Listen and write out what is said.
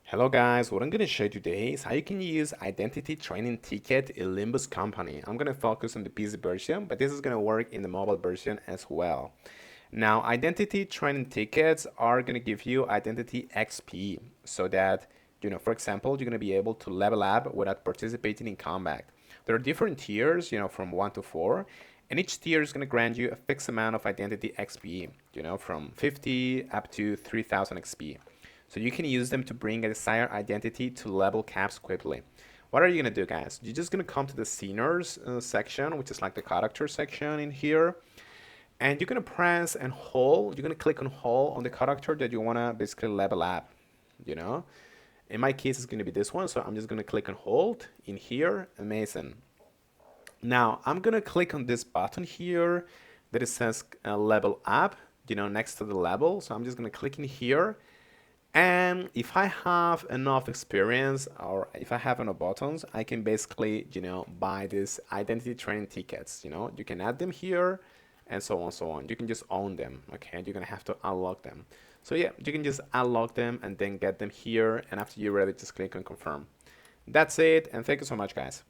Hello guys, what I'm going to show you today is how you can use identity training ticket in Limbus company. I'm going to focus on the PC version, but this is going to work in the mobile version as well. Now, identity training tickets are going to give you identity XP so that, for example, you're going to be able to level up without participating in combat. There are different tiers, from 1 to 4, and each tier is going to grant you a fixed amount of identity XP, from 50 up to 3000 XP. So you can use them to bring a desired identity to level caps quickly. What are you going to do, guys? You're just going to come to the seniors section, which is like the character section in here. And you're going to press and hold. You're going to click on hold on the character that you want to basically level up, you know. In my case, it's going to be this one. So I'm just going to click on hold in here. Amazing. Now, I'm going to click on this button here that it says level up, next to the level. So I'm just going to click in here. And if I have enough experience or if I have enough buttons, I can basically, buy these identity training tickets. You can add them here and so on, so on. You can just own them, okay? You're gonna have to unlock them. So yeah, you can just unlock them and then get them here. And after you're ready, just click on confirm. That's it. And thank you so much, guys.